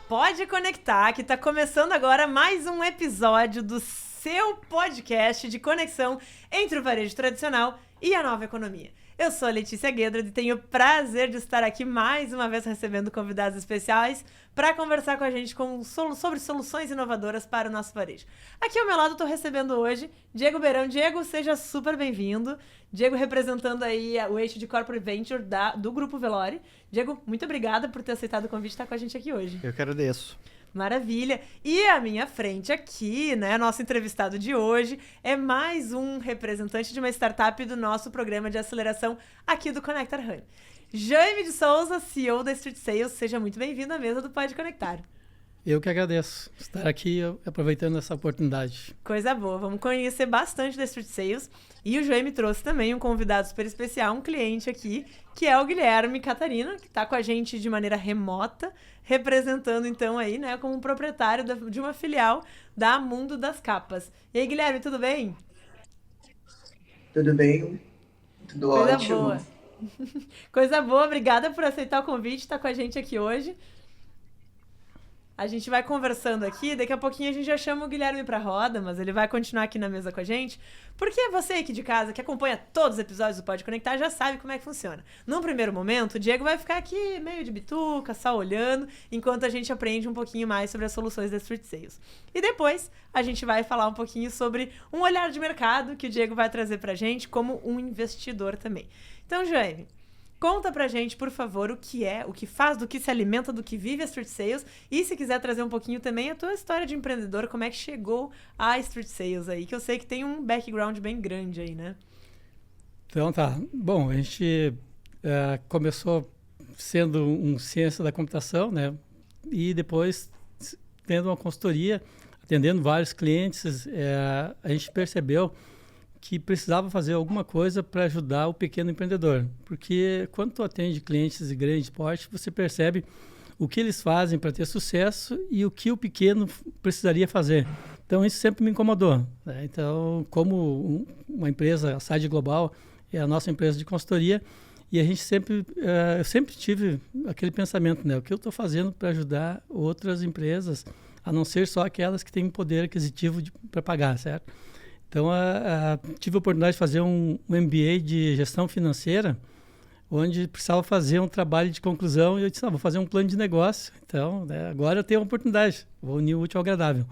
Pode conectar, que está começando agora mais um episódio do seu podcast de conexão entre o varejo tradicional e a nova economia. Eu sou a Letícia Guedra e tenho o prazer de estar aqui mais uma vez recebendo convidados especiais para conversar com a gente sobre soluções inovadoras para o nosso varejo. Aqui ao meu lado estou recebendo hoje Diego Beirão. Diego, seja super bem-vindo. Diego representando aí o eixo de Corporate Venture do Grupo Velore. Diego, muito obrigada por ter aceitado o convite de estar com a gente aqui hoje. Eu que agradeço. Maravilha. E à minha frente aqui, né, nosso entrevistado de hoje é mais um representante de uma startup do nosso programa de aceleração aqui do Conectar Honey. Jaime de Souza, CEO da Street Sales, seja muito bem-vindo à mesa do Pode Conectar. Eu que agradeço estar aqui aproveitando essa oportunidade. Coisa boa, vamos conhecer bastante da Street Sales. E o Jaime trouxe também um convidado super especial, um cliente aqui, que é o Guilherme Catarina, que está com a gente de maneira remota, representando então aí, né, como proprietário de uma filial da Mundo das Capas. E aí, Guilherme, tudo bem? Tudo bem, tudo Coisa ótimo. Boa. Coisa boa, obrigada por aceitar o convite, estar com a gente aqui hoje. A gente vai conversando aqui, daqui a pouquinho a gente já chama o Guilherme pra roda, mas ele vai continuar aqui na mesa com a gente, porque você aqui de casa, que acompanha todos os episódios do Pode Conectar, já sabe como é que funciona. Num primeiro momento, o Diego vai ficar aqui meio de bituca, só olhando, enquanto a gente aprende um pouquinho mais sobre as soluções da Street Sales. E depois, a gente vai falar um pouquinho sobre um olhar de mercado que o Diego vai trazer pra gente como um investidor também. Então, Jaime, conta pra gente, por favor, o que é, o que faz, do que se alimenta, do que vive a Street Sales. E se quiser trazer um pouquinho também a tua história de empreendedor, como é que chegou a Street Sales aí, que eu sei que tem um background bem grande aí, né? Então tá. Bom, a gente começou sendo um ciência da computação, né? E depois tendo uma consultoria, atendendo vários clientes, a gente percebeu que precisava fazer alguma coisa para ajudar o pequeno empreendedor. Porque quando tu atende clientes de grande porte, você percebe o que eles fazem para ter sucesso e o que o pequeno precisaria fazer. Então, isso sempre me incomodou, né? Então, como uma empresa, a Side Global, é a nossa empresa de consultoria, e a gente eu sempre tive aquele pensamento, né? O que eu estou fazendo para ajudar outras empresas, a não ser só aquelas que têm poder aquisitivo para pagar, certo? Então, tive a oportunidade de fazer um MBA de gestão financeira, onde precisava fazer um trabalho de conclusão, e eu disse, vou fazer um plano de negócio. Então, né, agora eu tenho a oportunidade, vou unir o útil ao agradável.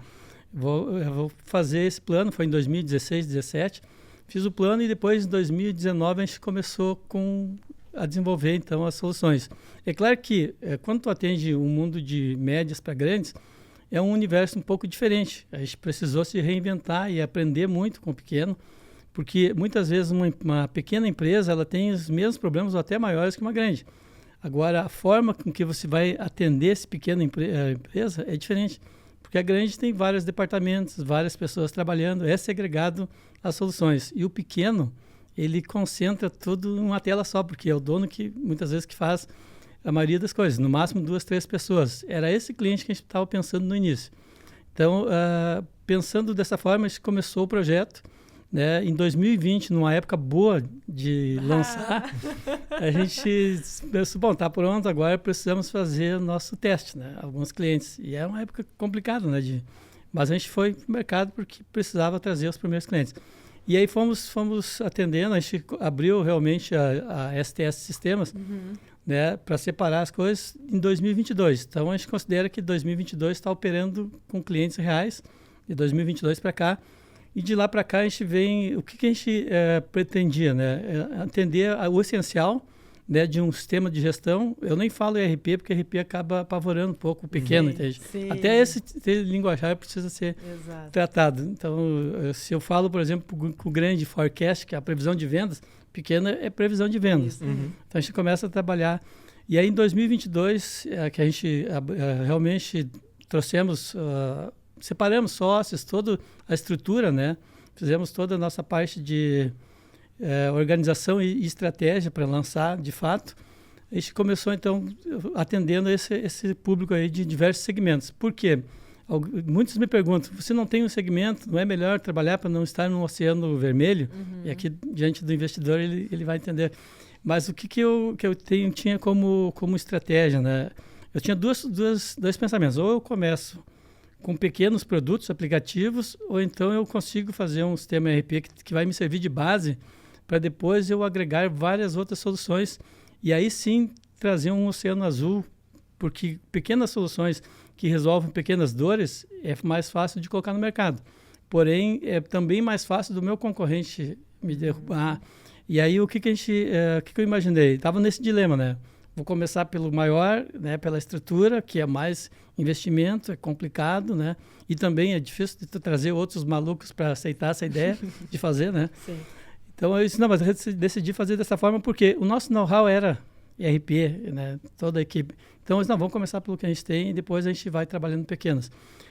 Eu vou fazer esse plano, foi em 2016, 2017, fiz o plano e depois, em 2019, a gente começou a desenvolver, então, as soluções. É claro que, quando tu atende um mundo de médias para grandes, é um universo um pouco diferente. A gente precisou se reinventar e aprender muito com o pequeno, porque muitas vezes uma pequena empresa ela tem os mesmos problemas ou até maiores que uma grande. Agora, a forma com que você vai atender esse pequeno empresa é diferente, porque a grande tem vários departamentos, várias pessoas trabalhando, é segregado as soluções. E o pequeno, ele concentra tudo numa tela só, porque é o dono que muitas vezes que faz a maioria das coisas, no máximo 2, 3 pessoas. Era esse cliente que a gente estava pensando no início. Então, pensando dessa forma, a gente começou o projeto, né? Em 2020, numa época boa de lançar, a gente pensou, bom, está pronto, agora precisamos fazer o nosso teste, né? Alguns clientes. E é uma época complicada, né? Mas a gente foi para o mercado porque precisava trazer os primeiros clientes. E aí fomos atendendo, a gente abriu realmente a STS Sistemas, né, para separar as coisas em 2022. Então, a gente considera que 2022 está operando com clientes reais, de 2022 para cá. E de lá para cá, a gente vem... O que a gente pretendia, né? Atender o essencial, né, de um sistema de gestão. Eu nem falo ERP, porque ERP acaba apavorando um pouco o pequeno, entende? Sim. Até esse linguajar precisa ser tratado. Então, se eu falo, por exemplo, com o grande forecast, que é a previsão de vendas, pequena é previsão de vendas. Então, a gente começa a trabalhar. E aí, em 2022, que a gente realmente trouxemos, separamos sócios, toda a estrutura, né? Fizemos toda a nossa parte de organização e estratégia para lançar, de fato. A gente começou, então, atendendo esse público aí de diversos segmentos. Por quê? Muitos me perguntam, você não tem um segmento, não é melhor trabalhar para não estar no oceano vermelho? E aqui, diante do investidor, ele vai entender. Mas o que eu tinha como estratégia, né? Eu tinha dois pensamentos. Ou eu começo com pequenos produtos, aplicativos, ou então eu consigo fazer um sistema ERP que vai me servir de base para depois eu agregar várias outras soluções e aí sim trazer um oceano azul, porque pequenas soluções que resolvem pequenas dores é mais fácil de colocar no mercado. Porém, é também mais fácil do meu concorrente me derrubar. E aí, o que eu imaginei? Estava nesse dilema, né? Vou começar pelo maior, né? Pela estrutura, que é mais investimento, é complicado, né? E também é difícil de trazer outros malucos para aceitar essa ideia de fazer, né? Sim. Então, eu disse, não, mas eu decidi fazer dessa forma porque o nosso know-how era ERP, né? Toda a equipe. Então, não, vamos começar pelo que a gente tem e depois a gente vai trabalhando pequenas.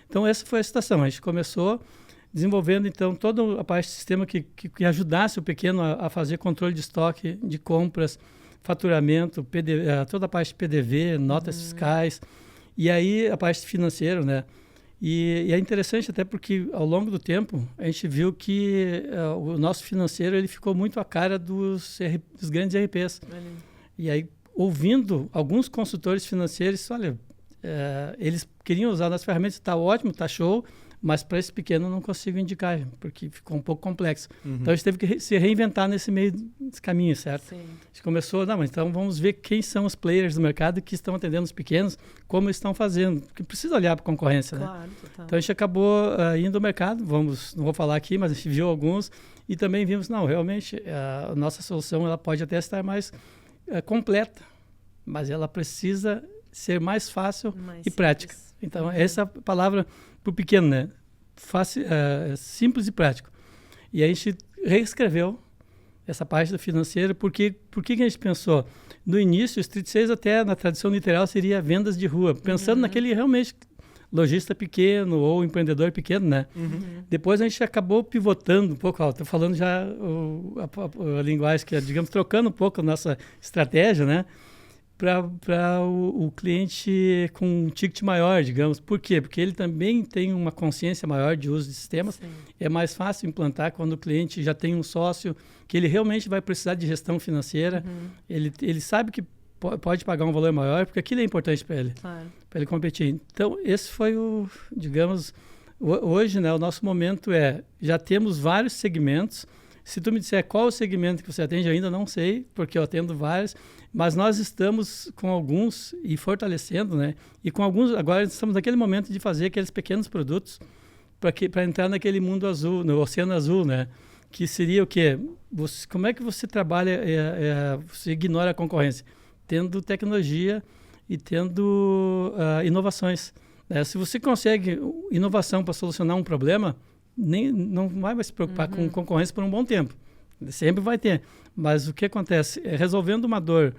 Então, essa foi a situação. A gente começou desenvolvendo, então, toda a parte do sistema que ajudasse o pequeno a fazer controle de estoque, de compras, faturamento, toda a parte de PDV, notas fiscais, e aí a parte financeira, né? E é interessante até porque, ao longo do tempo, a gente viu que o nosso financeiro ele ficou muito à cara dos grandes ERPs. E aí, ouvindo alguns consultores financeiros, olha, eles queriam usar nas ferramentas, está ótimo, está show, mas para esse pequeno eu não consigo indicar, porque ficou um pouco complexo. Então, a gente teve que se reinventar nesse meio desse caminho, certo? Sim. A gente começou, mas então vamos ver quem são os players do mercado que estão atendendo os pequenos, como eles estão fazendo, porque precisa olhar para a concorrência, claro, né? Total. Então, a gente acabou indo ao mercado, não vou falar aqui, mas a gente viu alguns e também vimos, não, realmente, a nossa solução ela pode até estar mais completa, mas ela precisa ser mais fácil e prática. Então, essa é a palavra para o pequeno, né? Fácil, simples e prático. E aí a gente reescreveu essa parte do financeiro, porque por que a gente pensou? No início, o Street Sales até na tradição literal seria vendas de rua, pensando naquele realmente lojista pequeno ou empreendedor pequeno, né? Depois a gente acabou pivotando um pouco, estou falando já a linguagem que é, digamos, trocando um pouco a nossa estratégia, né? Para o cliente com um ticket maior, digamos. Por quê? Porque ele também tem uma consciência maior de uso de sistemas. Sim. É mais fácil implantar quando o cliente já tem um sócio que ele realmente vai precisar de gestão financeira. Ele sabe que pode pagar um valor maior, porque aquilo é importante para ele, para ele competir. Então, esse foi digamos, hoje, né, o nosso momento já temos vários segmentos. Se tu me disser qual o segmento que você atende, eu ainda não sei, porque eu atendo vários, mas nós estamos com alguns e fortalecendo, né? E com alguns, agora estamos naquele momento de fazer aqueles pequenos produtos para entrar naquele mundo azul, no oceano azul, né? Que seria o quê? Como é que você trabalha, você ignora a concorrência? Tendo tecnologia e tendo inovações. Né? Se você consegue inovação para solucionar um problema, não vai se preocupar com concorrência por um bom tempo. Sempre vai ter. Mas o que acontece? Resolvendo uma dor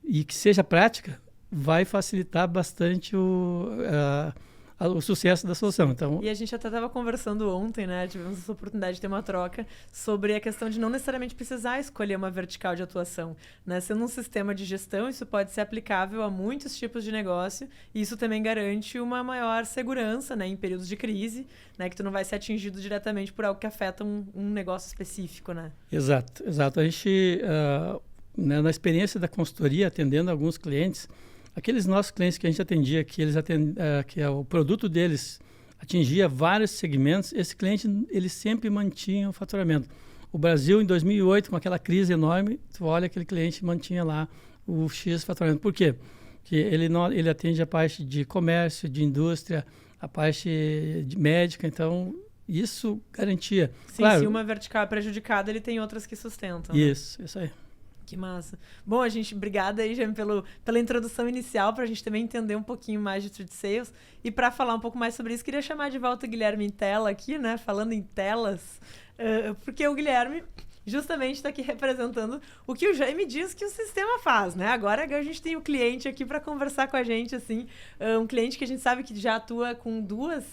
e que seja prática, vai facilitar bastante o sucesso da solução. Então, e a gente até estava conversando ontem, né? Tivemos essa oportunidade de ter uma troca sobre a questão de não necessariamente precisar escolher uma vertical de atuação, né? Sendo um sistema de gestão, isso pode ser aplicável a muitos tipos de negócio e isso também garante uma maior segurança, né? Em períodos de crise, né? Que tu não vai ser atingido diretamente por algo que afeta um negócio específico, né? Exato. A gente, na experiência da consultoria, atendendo alguns clientes, aqueles nossos clientes que a gente atendia, que o produto deles atingia vários segmentos, esse cliente ele sempre mantinha o faturamento. O Brasil, em 2008, com aquela crise enorme, tu olha, aquele cliente mantinha lá o X faturamento. Por quê? Porque ele atende a parte de comércio, de indústria, a parte de médica, então isso garantia. Sim, claro, se uma vertical é prejudicada, ele tem outras que sustentam. Isso aí. Que massa. Bom, obrigada aí, Jaime, pela introdução inicial, para a gente também entender um pouquinho mais de Street Sales. E para falar um pouco mais sobre isso, queria chamar de volta o Guilherme em tela aqui, né? Falando em telas, porque o Guilherme justamente está aqui representando o que o Jaime diz que o sistema faz, né? Agora a gente tem o cliente aqui para conversar com a gente, assim, um cliente que a gente sabe que já atua com duas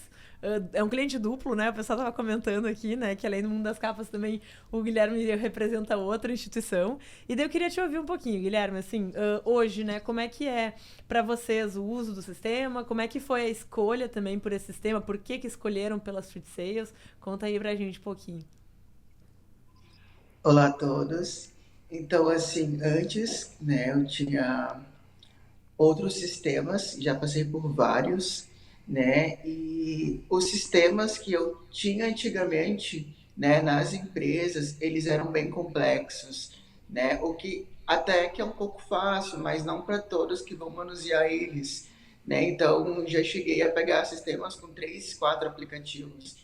é um cliente duplo, né? O pessoal tava comentando aqui, né? Que além do mundo das capas também o Guilherme representa outra instituição. E daí eu queria te ouvir um pouquinho, Guilherme, assim, hoje, né? Como é que é para vocês o uso do sistema? Como é que foi a escolha também por esse sistema? Por que escolheram pela Street Sales? Conta aí pra gente um pouquinho. Olá a todos. Então, assim, antes, né, eu tinha outros sistemas, já passei por vários, né? E os sistemas que eu tinha antigamente, né, nas empresas, eles eram bem complexos, né? O que até que é um pouco fácil, mas não para todos que vão manusear eles, né? Então, já cheguei a pegar sistemas com 3, 4 aplicativos.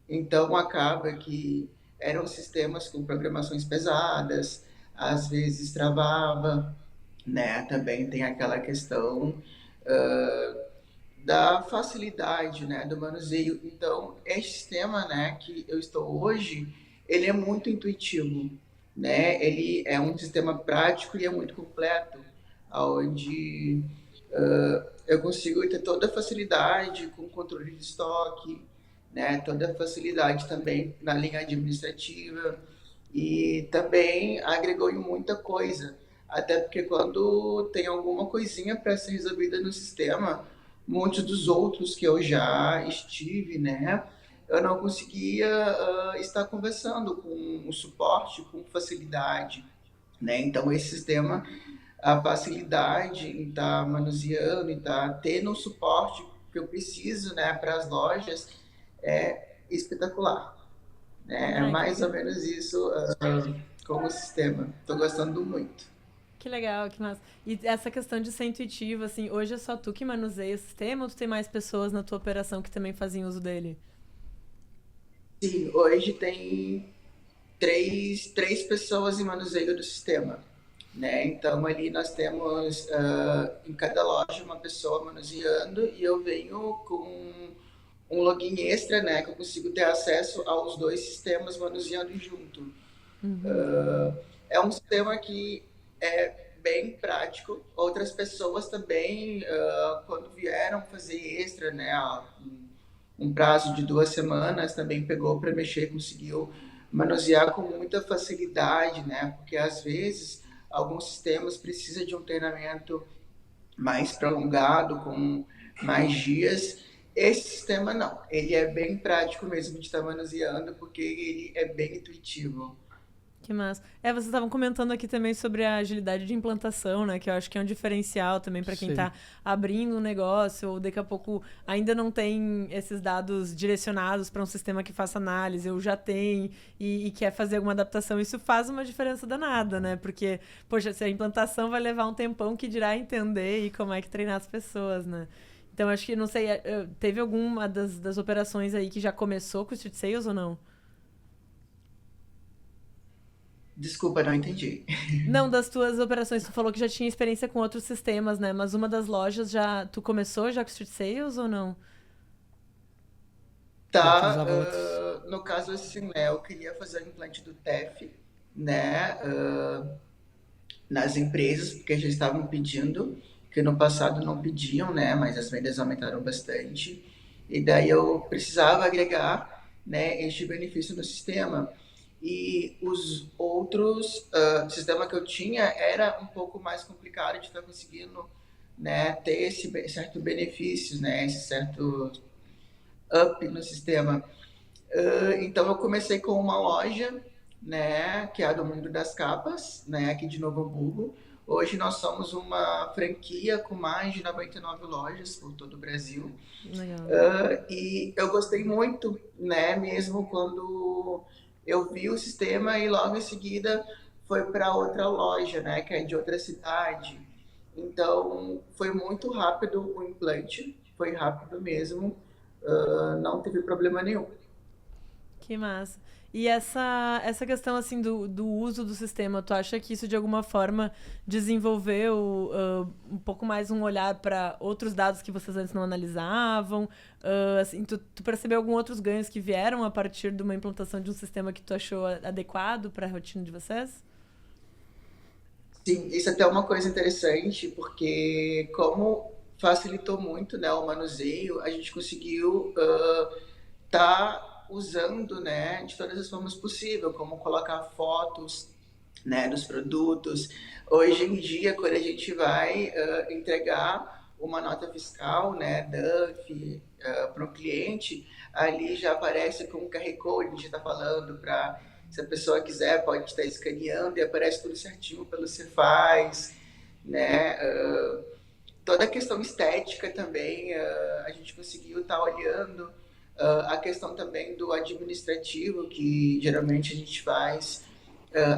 Então, acaba que eram sistemas com programações pesadas, às vezes travava, né? Também tem aquela questão uh, da facilidade, né, do manuseio. Então, este sistema, né, que eu estou hoje, ele é muito intuitivo, né? Ele é um sistema prático e é muito completo, onde eu consigo ter toda a facilidade com controle de estoque, né? Toda a facilidade também na linha administrativa e também agregou em muita coisa. Até porque quando tem alguma coisinha para ser resolvida no sistema, muitos dos outros que eu já estive, né, eu não conseguia estar conversando com o suporte com facilidade, né? Então esse sistema, a facilidade em estar manuseando, em estar tendo o suporte que eu preciso, né, para as lojas é espetacular, né? É Ai, que mais ou legal. menos isso como sistema. Estou gostando muito. Que legal, que massa. E essa questão de ser intuitivo, assim, hoje é só tu que manuseia o sistema ou tu tem mais pessoas na tua operação que também fazem uso dele? Sim, hoje tem três pessoas em manuseio do sistema, né? Então ali nós temos em cada loja uma pessoa manuseando e eu venho com um login extra, né? Que eu consigo ter acesso aos dois sistemas manuseando junto. Uhum. É um sistema que é bem prático. Outras pessoas também, quando vieram fazer extra, né? Um prazo de 2 semanas também pegou para mexer, conseguiu manusear com muita facilidade, né? Porque às vezes alguns sistemas precisam de um treinamento mais prolongado, com mais dias. Esse sistema não, ele é bem prático mesmo de estar manuseando, porque ele é bem intuitivo. Que massa. Vocês estavam comentando aqui também sobre a agilidade de implantação, né? Que eu acho que é um diferencial também para quem Sim. está abrindo um negócio ou daqui a pouco ainda não tem esses dados direcionados para um sistema que faça análise, ou já tem e quer fazer alguma adaptação. Isso faz uma diferença danada, né? Porque, poxa, se a implantação vai levar um tempão, que dirá entender e como é que treinar as pessoas, né? Então, acho que, não sei, teve alguma das operações aí que já começou com o Street Sales ou não? Desculpa, não entendi. Não, das tuas operações, tu falou que já tinha experiência com outros sistemas, né? Mas uma das lojas já. Tu começou já com Street Sales ou não? Já Tá, utilizava outros. no caso assim, né, eu queria fazer o implante do TEF, né, nas empresas, porque já estavam pedindo, que no passado não pediam, né, mas as vendas aumentaram bastante, e daí eu precisava agregar, né, este benefício no sistema. E os outros sistemas que eu tinha era um pouco mais complicado de estar conseguindo, né, ter esse certo benefícios, né, esse certo up no sistema. Então eu comecei com uma loja, né, que é a do Mundo das Capas, né, aqui de Novo Hamburgo. Hoje nós somos uma franquia com mais de 99 lojas por todo o Brasil. Legal. E eu gostei muito, né, mesmo quando eu vi o sistema e logo em seguida foi para outra loja, né, que é de outra cidade. Então foi muito rápido o implante, foi rápido mesmo, não teve problema nenhum. Que massa. E essa questão, assim, do uso do sistema, tu acha que isso de alguma forma desenvolveu um pouco mais um olhar para outros dados que vocês antes não analisavam? Assim, tu percebeu algum outros ganhos que vieram a partir de uma implantação de um sistema que tu achou adequado para a rotina de vocês? Sim, isso é até uma coisa interessante, porque como facilitou muito, né, o manuseio. A gente conseguiu tá usando, né, de todas as formas possíveis, como colocar fotos, né, dos produtos. Hoje em dia, quando a gente vai entregar uma nota fiscal, né, DUF, para um cliente, ali já aparece com o QR Code, a gente está falando para, se a pessoa quiser, pode estar escaneando e aparece tudo certinho pelo Cefaz, né? Toda a questão estética também, a gente conseguiu estar olhando, a questão também do administrativo, que geralmente a gente faz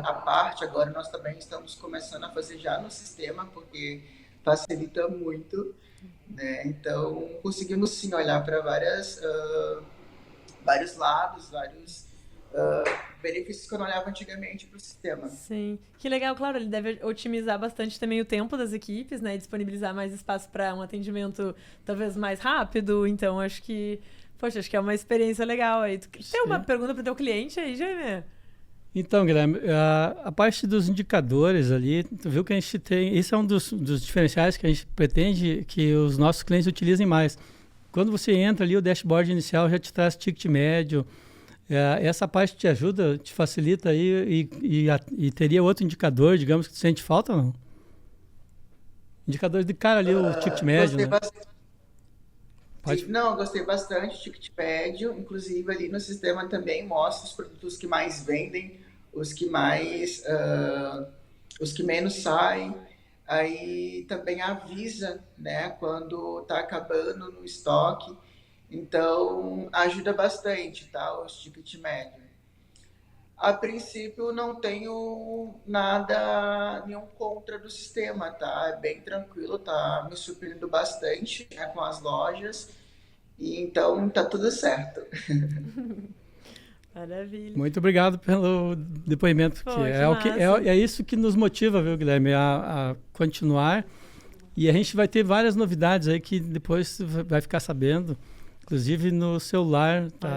a parte, agora nós também estamos começando a fazer já no sistema, porque facilita muito, né? Então, conseguimos sim olhar para vários lados, vários benefícios que eu não olhava antigamente para o sistema. Sim, que legal, claro, ele deve otimizar bastante também o tempo das equipes, né, e disponibilizar mais espaço para um atendimento talvez mais rápido, então acho que é uma experiência legal aí. Tu tem uma pergunta para o teu cliente aí, Jaime? Então, Guilherme, a parte dos indicadores ali, tu viu que a gente tem, isso é um dos diferenciais que a gente pretende que os nossos clientes utilizem mais. Quando você entra ali, o dashboard inicial já te traz ticket médio, essa parte te ajuda, te facilita aí e teria outro indicador, digamos, que tu sente falta ou não? Indicador de cara ali, o ticket médio, né? Não, gostei bastante do ticket médio, inclusive ali no sistema também mostra os produtos que mais vendem, os que menos saem, aí também avisa, né, quando está acabando no estoque, então ajuda bastante, tá, os ticket médio. A princípio não tenho nenhum contra do sistema, tá? É bem tranquilo, tá me surpreendendo bastante, né, com as lojas, e então tá tudo certo. Maravilha. Muito obrigado pelo depoimento, porque é isso que nos motiva, viu, Guilherme, a continuar. E a gente vai ter várias novidades aí que depois vai ficar sabendo. Inclusive no celular, tá?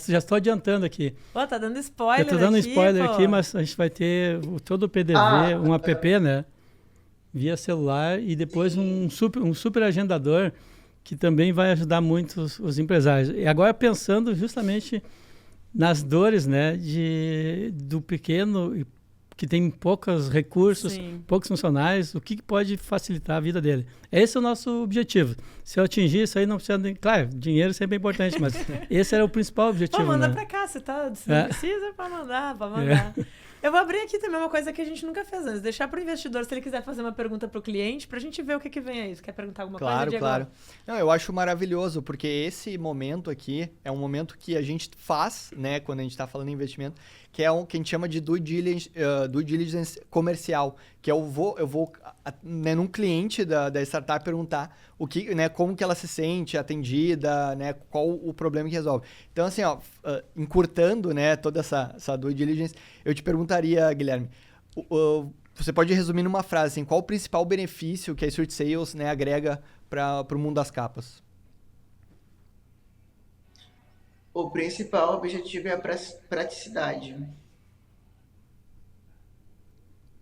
Já estou adiantando aqui. Pô, tá dando spoiler aqui. Estou dando spoiler aqui, mas a gente vai ter todo o PDV, um app, né? Via celular e depois um super agendador que também vai ajudar muito os empresários. E agora pensando justamente nas dores, né? Do pequeno que tem poucos recursos, sim, poucos funcionários, o que pode facilitar a vida dele. Esse é o nosso objetivo. Se eu atingir isso aí, não precisa... Claro, dinheiro sempre é importante, mas esse era o principal objetivo. Pô, manda, né? Pra cá, se não precisa, pode mandar. Eu vou abrir aqui também uma coisa que a gente nunca fez antes. Deixar para o investidor, se ele quiser fazer uma pergunta para o cliente, para a gente ver o que vem aí. Você quer perguntar alguma coisa, Diego? Claro. Não, eu acho maravilhoso, porque esse momento aqui é um momento que a gente faz, né, quando a gente está falando em investimento, que é que a gente chama de due diligence comercial, que eu vou né, num cliente da startup perguntar né, como que ela se sente atendida, né, qual o problema que resolve. Então, assim, encurtando, né, toda essa due diligence, eu te perguntaria, Guilherme, você pode resumir numa frase, assim, qual o principal benefício que a Street Sales, né, agrega para o mundo das capas? O principal objetivo é a praticidade.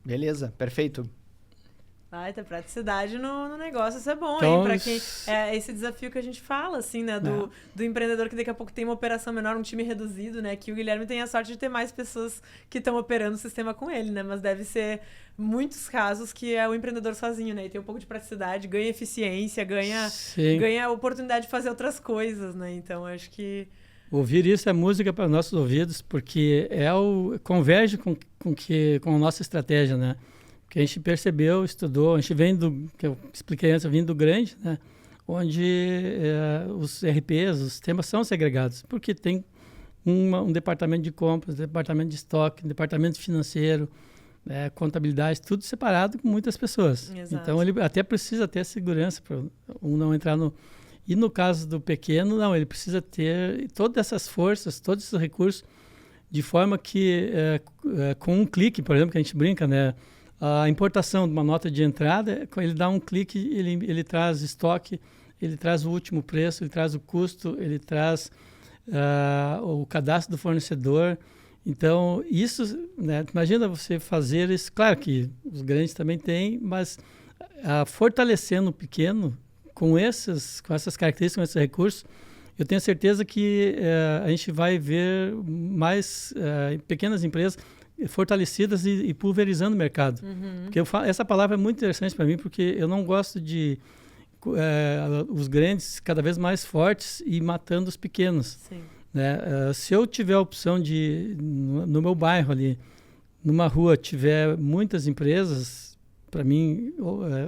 Beleza, perfeito. Vai ter praticidade no negócio, isso é bom, então, hein? Pra quem é esse desafio que a gente fala, assim, né? Do empreendedor que daqui a pouco tem uma operação menor, um time reduzido, né? Que o Guilherme tem a sorte de ter mais pessoas que estão operando o sistema com ele, né? Mas deve ser muitos casos que é o empreendedor sozinho, né? E tem um pouco de praticidade, ganha eficiência, ganha a oportunidade de fazer outras coisas, né? Então, acho que... Ouvir isso é música para nossos ouvidos, porque converge com a nossa estratégia, né? Que a gente percebeu, estudou, a gente vem que eu expliquei antes, eu vim do grande, né? Onde os RPs, os sistemas são segregados, porque tem um departamento de compras, departamento de estoque, departamento financeiro, contabilidade, tudo separado com muitas pessoas. Exato. Então, ele até precisa ter segurança para não entrar no... E no caso do pequeno, não, ele precisa ter todas essas forças, todos esses recursos, de forma que, com um clique, por exemplo, que a gente brinca, né? A importação de uma nota de entrada, ele dá um clique, ele traz estoque, ele traz o último preço, ele traz o custo, ele traz o cadastro do fornecedor. Então, isso, né? Imagina você fazer isso. Claro que os grandes também têm, mas fortalecendo o pequeno, com essas características, com esses recursos, eu tenho certeza que a gente vai ver mais pequenas empresas fortalecidas e pulverizando o mercado. Porque essa palavra é muito interessante para mim, porque eu não gosto de os grandes cada vez mais fortes e matando os pequenos. Sim. Né? Se eu tiver a opção de, no meu bairro ali, numa rua, tiver muitas empresas, para mim,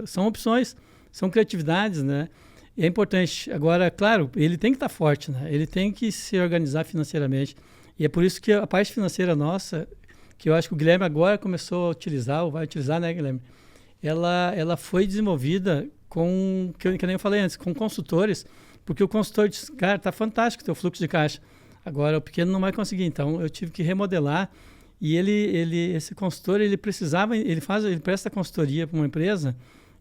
são opções, são criatividades, né? E é importante. Agora, claro, ele tem que estar forte, né? Ele tem que se organizar financeiramente. E é por isso que a parte financeira nossa, que eu acho que o Guilherme agora começou a utilizar, ou vai utilizar, né, Guilherme? Ela foi desenvolvida que nem eu falei antes, com consultores, porque o consultor disse, cara, tá fantástico o teu fluxo de caixa. Agora o pequeno não vai conseguir, então eu tive que remodelar. E esse consultor, ele presta consultoria para uma empresa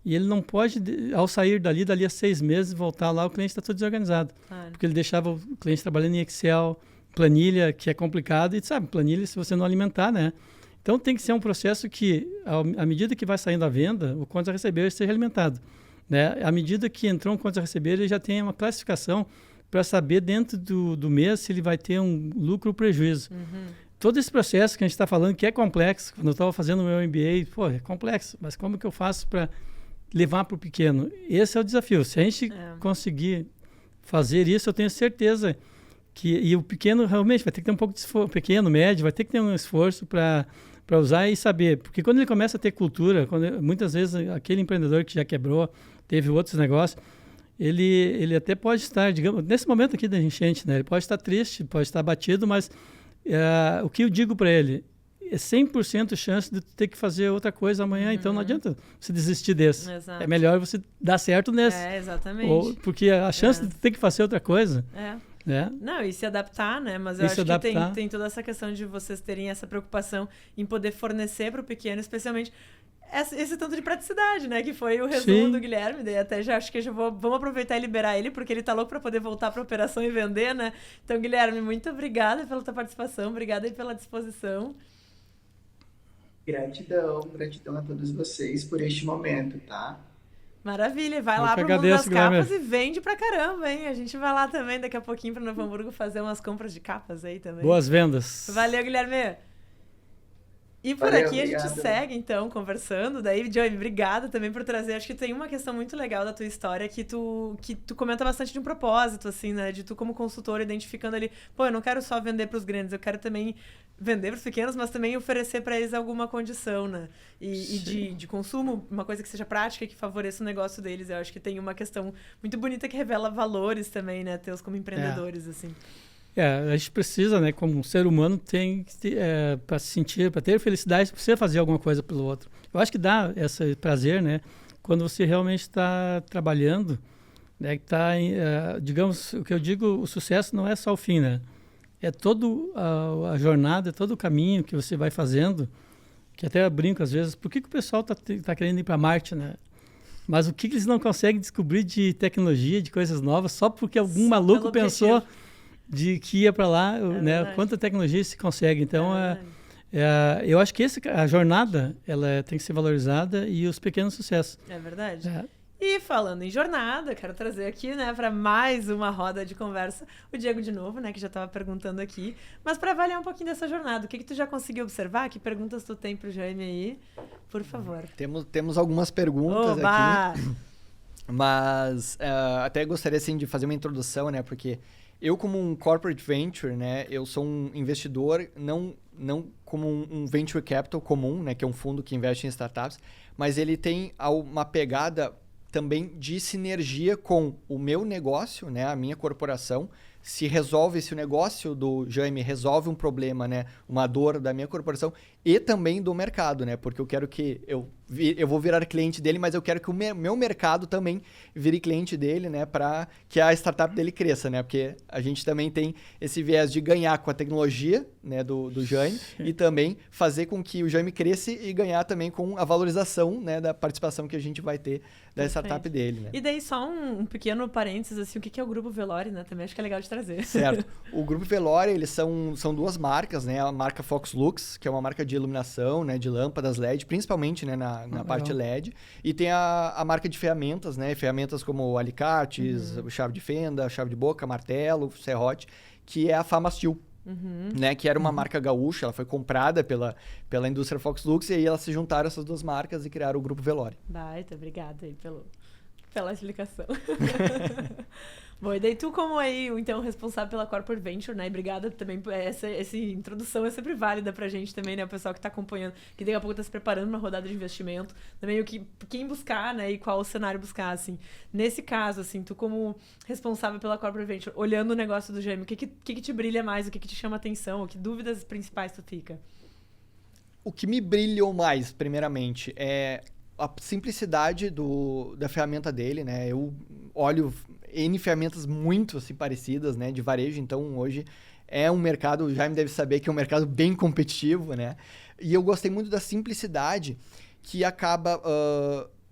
e ele não pode, ao sair dali a 6 meses, voltar lá, o cliente está todo desorganizado. Porque ele deixava o cliente trabalhando em Excel, planilha, que é complicado, e sabe, planilha se você não alimentar, né? Então tem que ser um processo que, à medida que vai saindo a venda, o contas a receber seja alimentado. Né? À medida que entrou um contas a receber, ele já tem uma classificação para saber dentro do mês se ele vai ter um lucro ou prejuízo. Todo esse processo que a gente está falando, que é complexo, quando eu estava fazendo o meu MBA, é complexo, mas como que eu faço para levar para o pequeno? Esse é o desafio. Se a gente conseguir fazer isso, eu tenho certeza e o pequeno realmente vai ter que ter um pouco de esforço, pequeno, médio, vai ter que ter um esforço para usar e saber. Porque quando ele começa a ter cultura, muitas vezes aquele empreendedor que já quebrou, teve outros negócios, ele até pode estar, digamos, nesse momento aqui da enchente, né? Ele pode estar triste, pode estar abatido, mas o que eu digo para ele é 100% chance de ter que fazer outra coisa amanhã, então não adianta você desistir desse. Exato. É melhor você dar certo nesse. Exatamente. Porque a chance de ter que fazer outra coisa... Não, e se adaptar, né? Mas eu acho que tem toda essa questão de vocês terem essa preocupação em poder fornecer para o pequeno, especialmente esse tanto de praticidade, né? Que foi o resumo do Guilherme. Daí até já acho que vamos aproveitar e liberar ele, porque ele tá louco para poder voltar para a operação e vender, né? Então, Guilherme, muito obrigada pela tua participação, obrigada aí pela disposição. Gratidão a todos vocês por este momento, tá? Maravilha, vai lá pro Mundo das Capas e vende pra caramba, hein? A gente vai lá também daqui a pouquinho pra Novo Hamburgo fazer umas compras de capas aí também. Boas vendas. Valeu, Guilherme. E por aqui a gente segue, então, conversando. Daí, Johnny, obrigada também por trazer. Acho que tem uma questão muito legal da tua história que tu comenta bastante de um propósito, assim, né? De tu como consultor identificando ali, eu não quero só vender pros grandes, eu quero também vender pros pequenos, mas também oferecer para eles alguma condição, né? E de consumo, uma coisa que seja prática e que favoreça o negócio deles. Eu acho que tem uma questão muito bonita que revela valores também, né? Teus como empreendedores, assim. A gente precisa, né, como um ser humano, para se sentir, para ter felicidade, precisa fazer alguma coisa pelo outro. Eu acho que dá esse prazer, né, quando você realmente está trabalhando, né, que está, digamos, o que eu digo, o sucesso não é só o fim, né, é toda a jornada, é todo o caminho que você vai fazendo, que até eu brinco às vezes, por que o pessoal tá querendo ir para Marte, né? Mas o que eles não conseguem descobrir de tecnologia, de coisas novas, só porque algum maluco pensou de que ia para lá, né? Quanta tecnologia se consegue. Então, eu acho que a jornada ela tem que ser valorizada e os pequenos sucessos. É verdade. E falando em jornada, quero trazer aqui, né, para mais uma roda de conversa, o Diego de novo, né, que já estava perguntando aqui, mas para avaliar um pouquinho dessa jornada, o que tu já conseguiu observar? Que perguntas tu tem pro Jaime aí? Por favor. Temos algumas perguntas aqui, mas até gostaria, assim, de fazer uma introdução, né, porque eu, como um corporate venture, né, eu sou um investidor, não como um venture capital comum, né, que é um fundo que investe em startups, mas ele tem uma pegada também de sinergia com o meu negócio, né, a minha corporação. Se o negócio do Jaime resolve um problema, né, uma dor da minha corporação e também do mercado, né, porque eu quero que eu vou virar cliente dele, mas eu quero que o meu mercado também vire cliente dele, né, para que a startup dele cresça, né, porque a gente também tem esse viés de ganhar com a tecnologia, né, do Jaime e também fazer com que o Jaime cresça e ganhar também com a valorização, né, da participação que a gente vai ter da startup dele, né. E daí só um pequeno parênteses, assim, o que é o Grupo Velore, né, também acho que é legal de trazer. Certo. O Grupo Velore, eles são duas marcas, né, a marca Fox Lux, que é uma marca de iluminação, né, de lâmpadas LED, principalmente, né, na na parte LED. E tem a marca de ferramentas, né? Ferramentas como alicates, chave de fenda, chave de boca, martelo, serrote, que é a Famastil. Né, que era uma marca gaúcha, ela foi comprada pela indústria Fox-Lux, e aí elas se juntaram, essas duas marcas, e criaram o Grupo Velore. Baita, obrigada aí pela explicação. Bom, e daí tu como aí, então, responsável pela Corporate Venture, né, e obrigada também por essa introdução, é sempre válida pra gente também, né, o pessoal que tá acompanhando, que daqui a pouco tá se preparando uma rodada de investimento, também quem buscar, né, e qual o cenário buscar, assim. Nesse caso, assim, tu como responsável pela Corporate Venture, olhando o negócio do Jaime, o que te brilha mais, o que te chama atenção, o que dúvidas principais tu fica? O que me brilhou mais, primeiramente, é a simplicidade da ferramenta dele, né? Eu olho N ferramentas muito assim, parecidas, né? De varejo, então hoje é um mercado, o Jaime deve saber que é um mercado bem competitivo, né? E eu gostei muito da simplicidade que acaba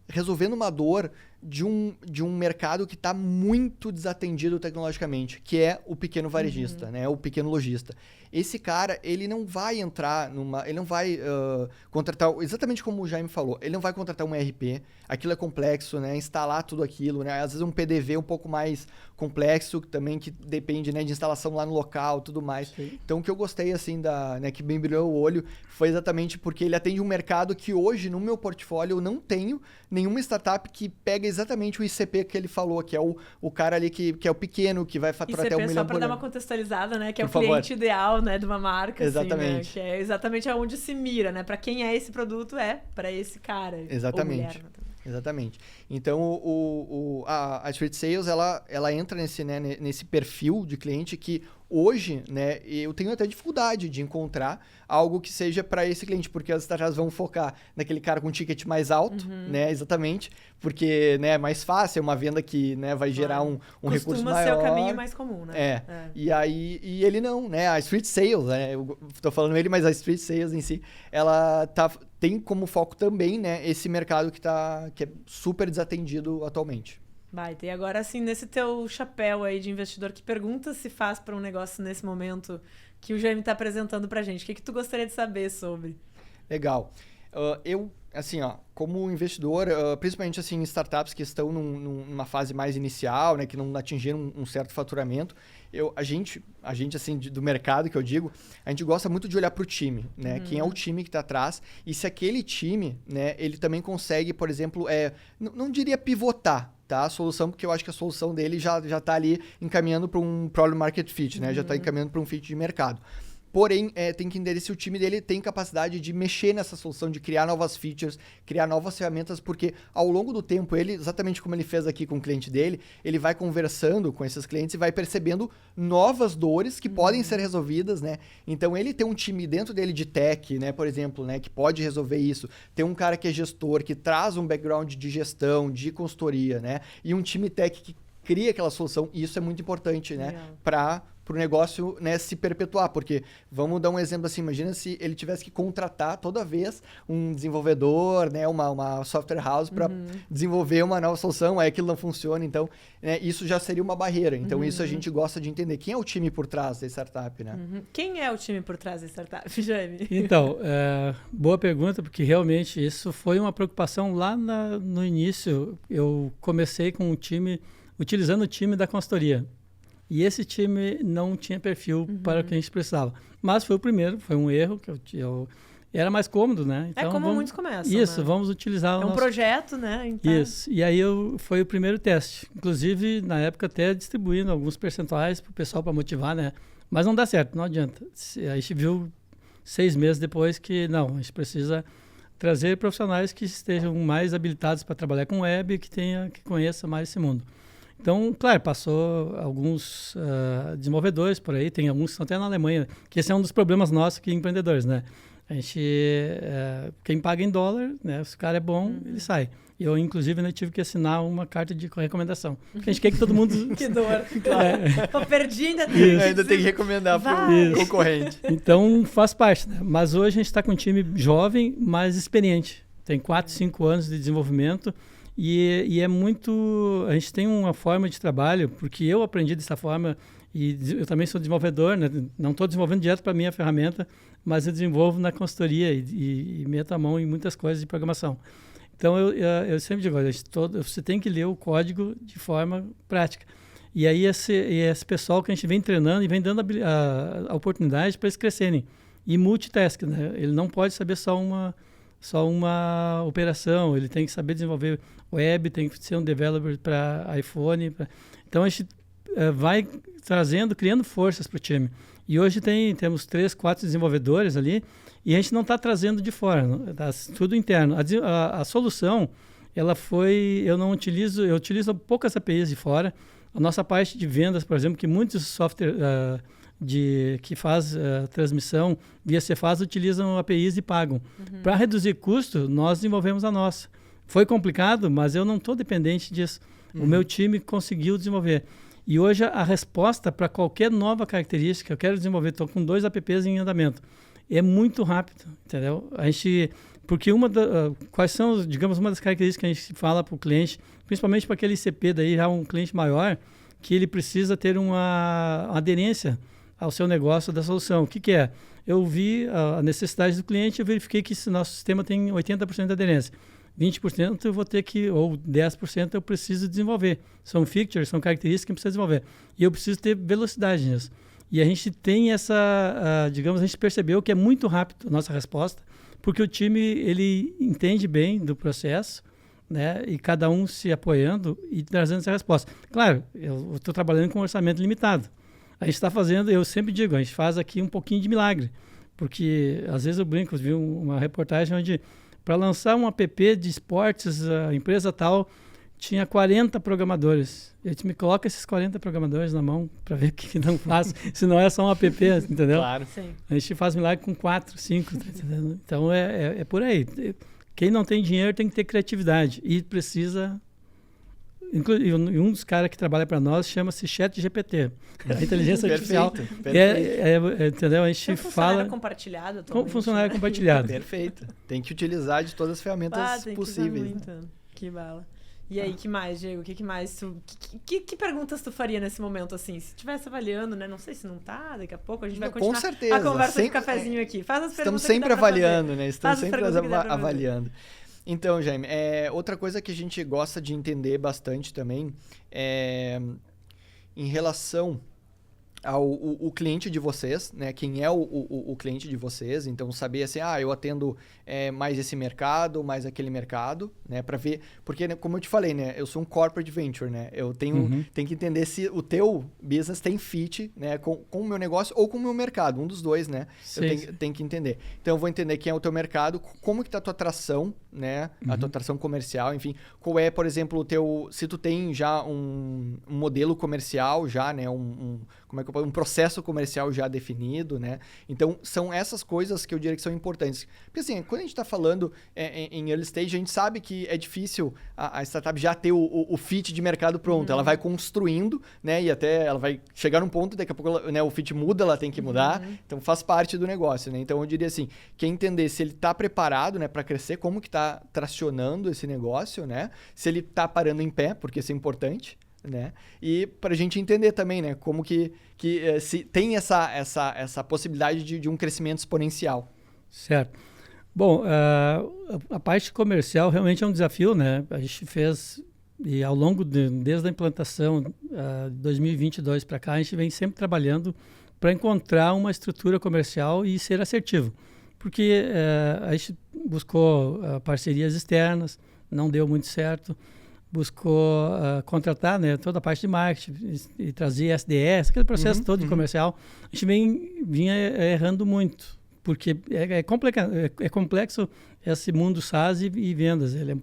resolvendo uma dor de um mercado que está muito desatendido tecnologicamente, que é o pequeno varejista, né? O pequeno lojista. Esse cara, ele não vai entrar ele não vai contratar, exatamente como o Jaime falou, ele não vai contratar um ERP, aquilo é complexo, né? Instalar tudo aquilo, né? Às vezes um PDV um pouco mais complexo, também que depende, né, de instalação lá no local, tudo mais. Sim. Então, o que eu gostei, assim, né, que bem brilhou o olho, foi exatamente porque ele atende um mercado que hoje, no meu portfólio, eu não tenho nenhuma startup que pega exatamente o ICP que ele falou, que é o cara ali que é o pequeno, que vai faturar até 1 milhão só para por dar ano. uma contextualizada, né? Que é por o cliente favor. Ideal, né? De uma marca, exatamente. Assim, né? Que é exatamente aonde se mira, né? Para quem é esse produto, para esse cara. Exatamente. Ou mulher, exatamente. Então, a Street Sales, ela entra nesse perfil de cliente que hoje, né, eu tenho até dificuldade de encontrar algo que seja para esse cliente, porque as startups vão focar naquele cara com ticket mais alto, né, exatamente, porque, né, é mais fácil, é uma venda que, né, vai gerar um recurso maior. Costuma ser o caminho mais comum, né? E ele não, né, a Street Sales, né, eu tô falando ele, mas a Street Sales em si, ela tem como foco também, né, esse mercado que é super desatendido atualmente. Baita. E agora, assim, nesse teu chapéu aí de investidor, que perguntas se faz para um negócio nesse momento que o Jaime está apresentando pra gente? O que tu gostaria de saber sobre? Legal. Eu, assim, como investidor, principalmente assim, em startups que estão numa fase mais inicial, né, que não atingiram um certo faturamento, a gente assim, do mercado, que eu digo, a gente gosta muito de olhar para o time, né? Quem é o time que está atrás e se aquele time, né, ele também consegue, por exemplo, não diria pivotar, tá? A solução, porque eu acho que a solução dele já está ali encaminhando para um problem market fit, né? Já está encaminhando para um fit de mercado. Porém, tem que entender se o time dele tem capacidade de mexer nessa solução, de criar novas features, criar novas ferramentas, porque ao longo do tempo, ele, exatamente como ele fez aqui com o cliente dele, ele vai conversando com esses clientes e vai percebendo novas dores que podem ser resolvidas, né? Então, ele tem um time dentro dele de tech, né, por exemplo, né, que pode resolver isso. Tem um cara que é gestor, que traz um background de gestão, de consultoria, né? E um time tech que cria aquela solução, e isso é muito importante, né? Para o negócio, né, se perpetuar, porque vamos dar um exemplo assim, imagina se ele tivesse que contratar toda vez um desenvolvedor, né, uma software house para desenvolver uma nova solução, aí aquilo não funciona, então, né, isso já seria uma barreira, então isso a gente gosta de entender, quem é o time por trás da startup, né? Quem é o time por trás da startup, Jaime? Então, boa pergunta, porque realmente isso foi uma preocupação lá no início, eu comecei com um time, utilizando o time da consultoria. E esse time não tinha perfil para o que a gente precisava. Mas foi o primeiro, foi um erro que eu era mais cômodo, né? Então, como muitos começam, isso, né? Vamos utilizar um projeto, né? Então... Isso. E aí foi o primeiro teste. Inclusive, na época, até distribuindo alguns percentuais para o pessoal para motivar, né? Mas não dá certo, não adianta. A gente viu 6 meses depois que, não, a gente precisa trazer profissionais que estejam mais habilitados para trabalhar com web, que conheça mais esse mundo. Então, claro, passou alguns desenvolvedores por aí, tem alguns que estão até na Alemanha, que esse é um dos problemas nossos aqui, empreendedores, né? A gente, quem paga em dólar, né? Se o cara é bom, ele sai. Eu, inclusive, ainda tive que assinar uma carta de recomendação. Porque a gente quer que todo mundo... Que dor. Tô perdido ainda tem que recomendar para o concorrente. Então, faz parte, né? Mas hoje a gente está com um time jovem, mas experiente. Tem 4, 5 anos de desenvolvimento. E é muito... A gente tem uma forma de trabalho, porque eu aprendi dessa forma E eu também sou desenvolvedor, né? Não estou desenvolvendo direto para a minha ferramenta, mas eu desenvolvo na consultoria e meto a mão em muitas coisas de programação. Então, eu sempre digo, olha, você tem que ler o código de forma prática. E aí, esse pessoal que a gente vem treinando e vem dando a oportunidade para eles crescerem. E multitask, né? Ele não pode saber só uma operação, ele tem que saber desenvolver web, tem que ser um developer para iPhone. Então, a gente vai criando forças para o time. E hoje temos 3, 4 desenvolvedores ali, e a gente não está trazendo de fora, tá tudo interno. A solução, eu utilizo poucas APIs de fora. A nossa parte de vendas, por exemplo, que muitos software que faz transmissão via Cefaz utilizam APIs e pagam. Para reduzir custo, nós desenvolvemos a nossa. Foi complicado, mas eu não estou dependente disso. O meu time conseguiu desenvolver. E hoje a resposta para qualquer nova característica, eu quero desenvolver, estou com 2 apps em andamento, é muito rápido, entendeu? Porque quais são, digamos, uma das características que a gente fala para o cliente, principalmente para aquele ICP daí, já um cliente maior, que ele precisa ter uma aderência ao seu negócio da solução. O que é? Eu vi a necessidade do cliente, eu verifiquei que esse nosso sistema tem 80% de aderência. 20% eu vou ter ou 10% eu preciso desenvolver. São features, são características que eu preciso desenvolver. E eu preciso ter velocidade nisso. E a gente tem digamos, a gente percebeu que é muito rápido a nossa resposta, porque o time, ele entende bem do processo, né? E cada um se apoiando e trazendo essa resposta. Claro, eu estou trabalhando com um orçamento limitado. A gente está fazendo, eu sempre digo, a gente faz aqui um pouquinho de milagre, porque às vezes eu brinco, eu vi uma reportagem onde para lançar um app de esportes, a empresa tal tinha 40 programadores. A gente me coloca esses 40 programadores na mão para ver o que não faz, se não é só um app, entendeu? Claro. Sim. A gente faz milagre com 4, 5, entendeu? Então é por aí. Quem não tem dinheiro tem que ter criatividade e precisa... E um dos caras que trabalha para nós chama-se ChatGPT, a inteligência artificial. Perfeito. Entendeu? A gente Tem funcionário fala... compartilhado atualmente, Como funcionário né? compartilhado. Perfeito. Tem que utilizar de todas as ferramentas Tem possíveis. Que usar muito. Que bala. E aí, que mais, Diego? Que mais que perguntas tu faria nesse momento, assim? Se estivesse avaliando, né? Não sei se não tá, daqui a pouco a gente vai continuar Com certeza. a conversa Sempre, do cafezinho aqui. Faz as perguntas estamos sempre que dá pra avaliando, fazer. né? Estamos Faz as sempre perguntas que dá pra fazer. avaliando. Então, Jaime, outra coisa que a gente gosta de entender bastante também é em relação ao cliente de vocês, né? Quem é o cliente de vocês. Então, saber assim, eu atendo mais esse mercado, mais aquele mercado, né? Para ver, porque, né, como eu te falei, né? Eu sou um corporate venture, né? Eu tenho que entender se o teu business tem fit, né? Com o meu negócio ou com o meu mercado, um dos dois, né? Sim, Eu tenho que entender. Então, eu vou entender quem é o teu mercado, como que tá a tua atração, né? A tua atração comercial, enfim. Qual é, por exemplo, se tu tem já um modelo comercial já, né? Um processo comercial já definido, né? Então, são essas coisas que eu diria que são importantes. Porque, assim, quando a gente está falando em early stage, a gente sabe que é difícil a startup já ter o fit de mercado pronto. Ela vai construindo, né? E até ela vai chegar num ponto, daqui a pouco né, o fit muda, ela tem que mudar. Então, faz parte do negócio, né? Então, eu diria assim, quem entender se ele está preparado, né, para crescer, como que está tracionando esse negócio, né? Se ele está parando em pé, porque isso é importante, né? E para a gente entender também, né? Como que se tem essa possibilidade de um crescimento exponencial. Certo. Bom, a parte comercial realmente é um desafio, né? A gente fez, e ao longo desde a implantação de 2022 para cá, a gente vem sempre trabalhando para encontrar uma estrutura comercial e ser assertivo. Porque a gente buscou parcerias externas, não deu muito certo. Buscou contratar, né, toda a parte de marketing e trazer SDS, aquele processo todo de comercial. A gente vinha errando muito, porque é complexo esse mundo SaaS e vendas. Ele é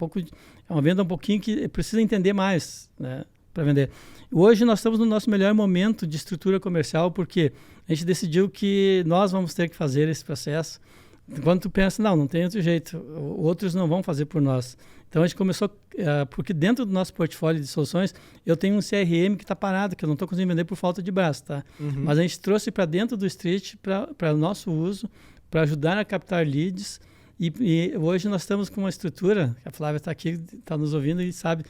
uma venda um pouquinho que precisa entender mais, né, para vender. Hoje nós estamos no nosso melhor momento de estrutura comercial, porque a gente decidiu que nós vamos ter que fazer esse processo. Quando tu pensa, não tem outro jeito, outros não vão fazer por nós. Então, a gente começou, porque dentro do nosso portfólio de soluções, eu tenho um CRM que está parado, que eu não estou conseguindo vender por falta de braço, tá? Mas a gente trouxe para dentro do Street para o nosso uso, para ajudar a captar leads. E hoje nós estamos com uma estrutura, a Flávia está aqui, está nos ouvindo e sabe,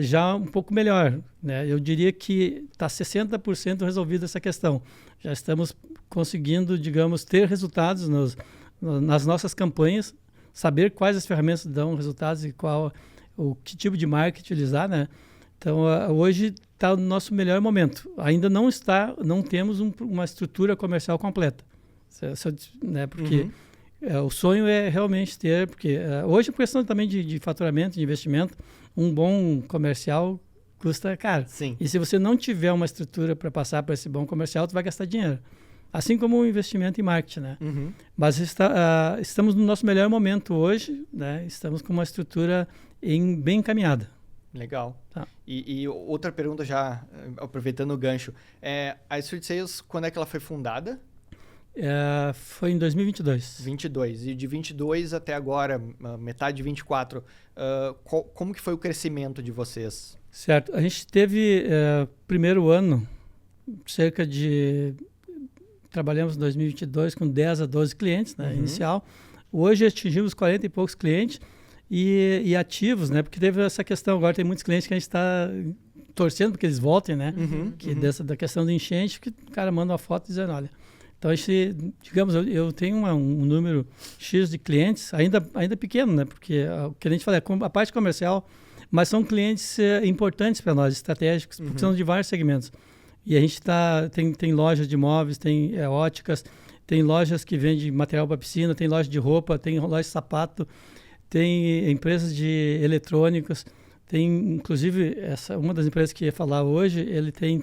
já um pouco melhor, né? Eu diria que está 60% resolvida essa questão. Já estamos conseguindo, digamos, ter resultados nas nossas campanhas, saber quais as ferramentas dão resultados e que tipo de marketing utilizar, né? Então, hoje está no nosso melhor momento. Ainda não temos uma estrutura comercial completa, né? Porque o sonho é realmente ter, porque hoje, por questão também de faturamento, de investimento, um bom comercial custa caro. Sim. E se você não tiver uma estrutura para passar para esse bom comercial, tu vai gastar dinheiro. Assim como o investimento em marketing, né? Mas estamos no nosso melhor momento hoje, né? Estamos com uma estrutura bem encaminhada. Legal. Tá. E outra pergunta já, aproveitando o gancho. A Street Sales, quando é que ela foi fundada? Foi em 2022. 22. E de 22 até agora, metade de 24, como que foi o crescimento de vocês? Certo. A gente teve, primeiro ano, trabalhamos em 2022 com 10 a 12 clientes, né, inicial. Hoje atingimos 40 e poucos clientes e ativos, né? Porque teve essa questão, agora tem muitos clientes que a gente está torcendo porque eles voltem, né? Da questão do enchente, que o cara manda uma foto dizendo, olha... Então, digamos, eu tenho um número X de clientes, ainda pequeno, né? Porque o que a gente fala é a parte comercial, mas são clientes importantes para nós, estratégicos, porque são de vários segmentos. E a gente tem lojas de imóveis, tem óticas, tem lojas que vendem material para piscina, tem loja de roupa, tem loja de sapato, tem empresas de eletrônicos, tem, inclusive, uma das empresas que ia falar hoje,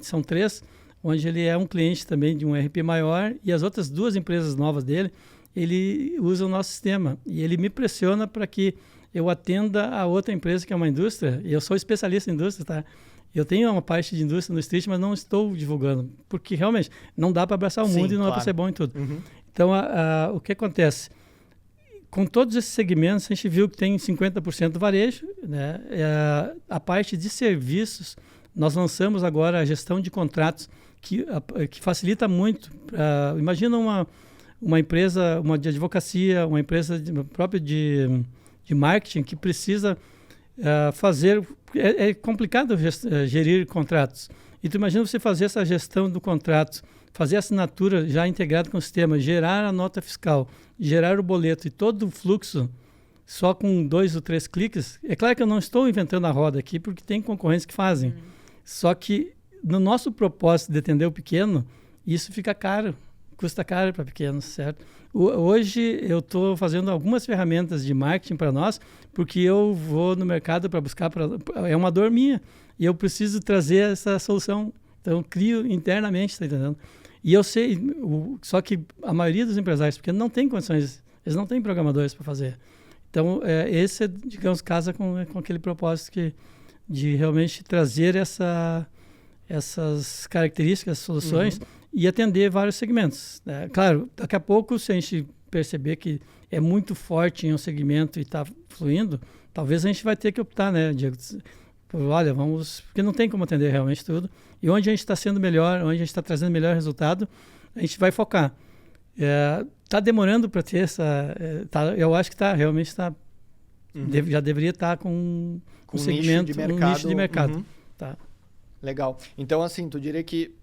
são 3, onde ele é um cliente também de um RP maior, e as outras 2 empresas novas dele, ele usa o nosso sistema. E ele me pressiona para que eu atenda a outra empresa que é uma indústria, e eu sou especialista em indústria, tá? Eu tenho uma parte de indústria no Street, mas não estou divulgando, porque realmente não dá para abraçar o mundo e não dá para ser bom em tudo. Então, o que acontece? Com todos esses segmentos, a gente viu que tem 50% do varejo, né? A parte de serviços, nós lançamos agora a gestão de contratos, que facilita muito. Imagina uma empresa, uma de advocacia, uma empresa própria de marketing que precisa fazer... É complicado gerir contratos. E tu imagina você fazer essa gestão do contrato, fazer a assinatura já integrada com o sistema, gerar a nota fiscal, gerar o boleto e todo o fluxo só com 2 ou 3 cliques. É claro que eu não estou inventando a roda aqui, porque tem concorrentes que fazem. Só que no nosso propósito de atender o pequeno, isso fica caro, custa caro para pequenos, certo? Hoje eu estou fazendo algumas ferramentas de marketing para nós, porque eu vou no mercado para buscar, é uma dor minha, e eu preciso trazer essa solução. Então eu crio internamente, está entendendo? E eu sei, só que a maioria dos empresários pequenos não tem condições, eles não têm programadores para fazer. Então esse, digamos, casa com aquele propósito de realmente trazer essas características, soluções e atender vários segmentos, né? Claro, daqui a pouco, se a gente perceber que é muito forte em um segmento e está fluindo, talvez a gente vai ter que optar, né, Diego? Olha, porque não tem como atender realmente tudo. E onde a gente está sendo melhor, onde a gente está trazendo melhor resultado, a gente vai focar. Está demorando para ter eu acho que realmente está. Já deveria estar com um segmento, um nicho de mercado. Tá. Legal. Então, assim, tu diria que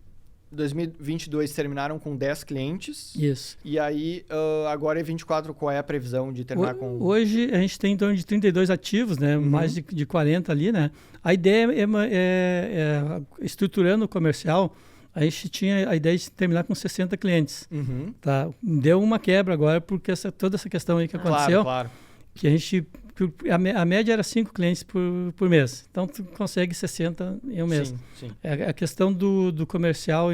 2022 terminaram com 10 clientes. Isso. E aí, agora é 24, qual é a previsão de terminar com... Hoje a gente tem em torno de 32 ativos, né? Mais de 40 ali, né? A ideia estruturando o comercial, a gente tinha a ideia de terminar com 60 clientes. Tá? Deu uma quebra agora, porque toda essa questão aí que aconteceu, claro. Que a média era 5 clientes por mês. Então, tu consegue 60 em um mês. Sim. A questão do comercial,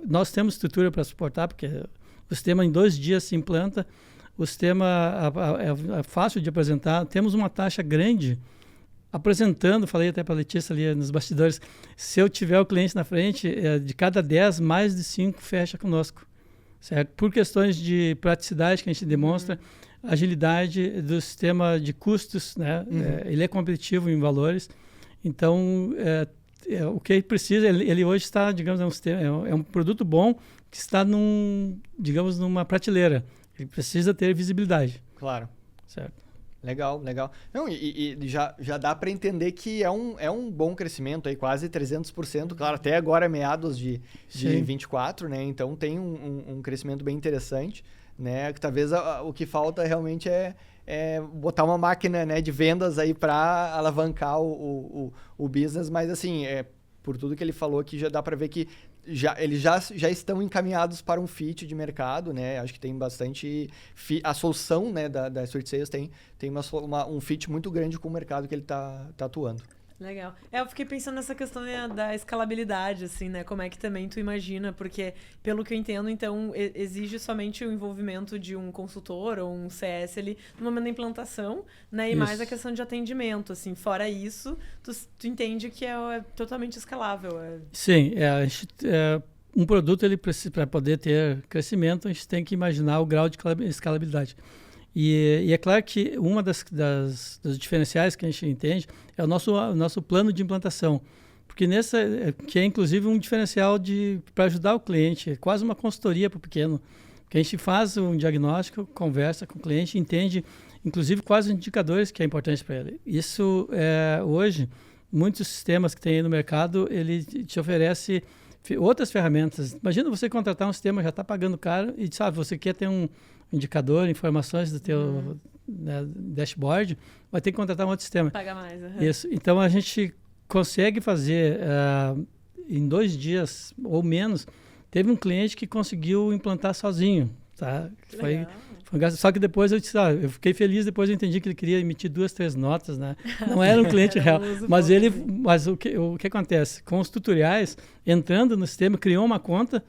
nós temos estrutura para suportar, porque o sistema em 2 dias se implanta, o sistema é fácil de apresentar, temos uma taxa grande apresentando, falei até para a Letícia ali nos bastidores, se eu tiver o cliente na frente, de cada 10, mais de 5 fecha conosco, certo? Por questões de praticidade que a gente demonstra, agilidade do sistema de custos, né? Ele é competitivo em valores. Então, o que ele precisa, ele hoje está, digamos, é um produto bom que está numa prateleira. Ele precisa ter visibilidade. Claro. Certo. Legal, legal. Não, e já dá para entender que é um bom crescimento aí, quase 300%, claro, até agora meados de 24, né? Então tem um crescimento bem interessante, né? Que talvez o que falta realmente é botar uma máquina, né, de vendas aí para alavancar o business, mas assim, por tudo que ele falou aqui, já dá para ver que eles já estão encaminhados para um fit de mercado, né? Acho que tem bastante... A solução, né, da Street Sales tem um fit muito grande com o mercado que ele tá atuando. Legal. Eu fiquei pensando nessa questão da escalabilidade, assim, né? Como é que também tu imagina, porque, pelo que eu entendo, então, exige somente o envolvimento de um consultor ou um CS ali no momento da implantação, né? E mais a questão de atendimento, assim. Fora isso, tu entende que é totalmente escalável. Sim, um produto, ele precisa, para poder ter crescimento, a gente tem que imaginar o grau de escalabilidade. E é claro que uma dos diferenciais que a gente entende é o nosso plano de implantação, porque que é inclusive um diferencial para ajudar o cliente, é quase uma consultoria para o pequeno, que a gente faz um diagnóstico, conversa com o cliente, entende inclusive quais os indicadores que é importante para ele. Isso, hoje, muitos sistemas que tem aí no mercado, ele te oferece outras ferramentas. Imagina você contratar um sistema, já está pagando caro e sabe, você quer ter um indicador, informações do teu dashboard, vai ter que contratar um outro sistema. Paga mais. Isso. Então, a gente consegue fazer em 2 dias ou menos. Teve um cliente que conseguiu implantar sozinho. Tá? Foi só que depois eu disse, eu fiquei feliz, depois eu entendi que ele queria emitir 2, 3 notas, né? Não era um cliente real. Mas o que acontece? Com os tutoriais, entrando no sistema, criou uma conta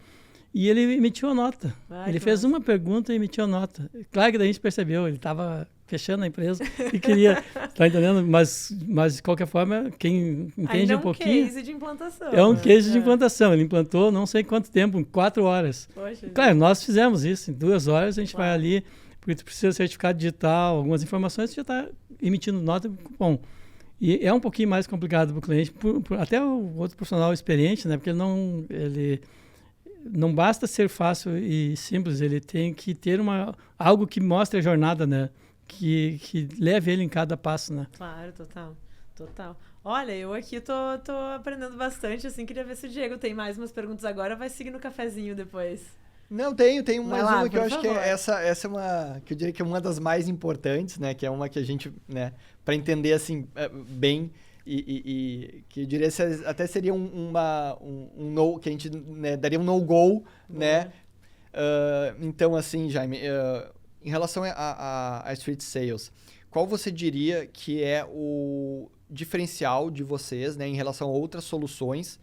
e ele emitiu a nota. Ele fez uma pergunta e emitiu a nota. Claro que daí a gente percebeu, ele estava fechando a empresa e queria... Tá entendendo? Mas, de qualquer forma, quem entende um pouquinho... É um case de implantação. É um case de implantação. Ele implantou não sei quanto tempo, 4 horas. Poxa, claro, nós fizemos isso. Em 2 horas a gente vai ali, porque tu precisa de certificado digital, algumas informações, tu já está emitindo nota e cupom. E é um pouquinho mais complicado para o cliente, até o outro profissional experiente, né? Porque ele não basta ser fácil e simples, ele tem que ter algo que mostre a jornada, né? Que leve ele em cada passo, né? Claro, total. Olha, eu aqui tô aprendendo bastante, assim, queria ver se o Diego tem mais umas perguntas agora, vai seguir no cafezinho depois. Não, tenho mais lá, uma que eu acho favor. que essa é uma, que eu diria que é uma das mais importantes, né? Que é uma que a gente, né, para entender, assim, bem... E que eu diria até seria no, que a gente, né, daria um no-go, né? Então, assim, Jaime, em relação a Street Sales, qual você diria que é o diferencial de vocês, né, em relação a outras soluções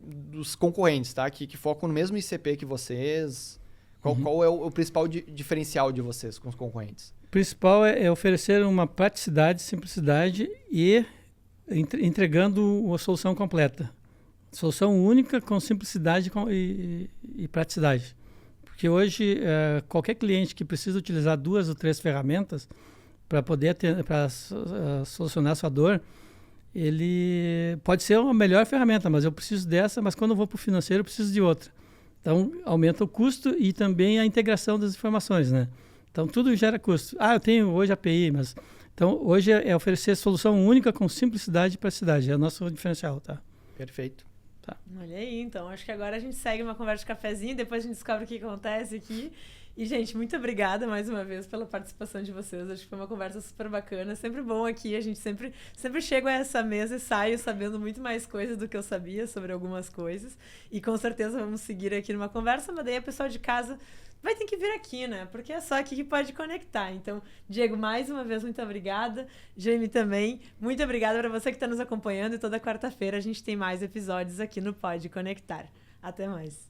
dos concorrentes, tá? Que focam no mesmo ICP que vocês? Qual é o principal diferencial de vocês com os concorrentes? O principal é oferecer uma praticidade, simplicidade e entregando a solução completa. Solução única com simplicidade e praticidade. Porque hoje, qualquer cliente que precisa utilizar 2 ou 3 ferramentas para poder solucionar a sua dor, ele pode ser uma melhor ferramenta, mas eu preciso dessa, mas quando eu vou para o financeiro, eu preciso de outra. Então, aumenta o custo e também a integração das informações, né? Então, tudo gera custo. Eu tenho hoje API, mas... Então, hoje é oferecer solução única com simplicidade e praticidade. É o nosso diferencial, tá? Perfeito. Tá. Olha aí, então. Acho que agora a gente segue uma conversa de cafezinho, depois a gente descobre o que acontece aqui. E, gente, muito obrigada mais uma vez pela participação de vocês. Acho que foi uma conversa super bacana. Sempre bom aqui. A gente sempre chego a essa mesa e saio sabendo muito mais coisas do que eu sabia sobre algumas coisas. E com certeza vamos seguir aqui numa conversa, mas daí a pessoa de casa vai ter que vir aqui, né? Porque é só aqui que pode conectar. Então, Diego, mais uma vez, muito obrigada. Jaime também, muito obrigada para você que está nos acompanhando. E toda quarta-feira a gente tem mais episódios aqui no Pode Conectar. Até mais.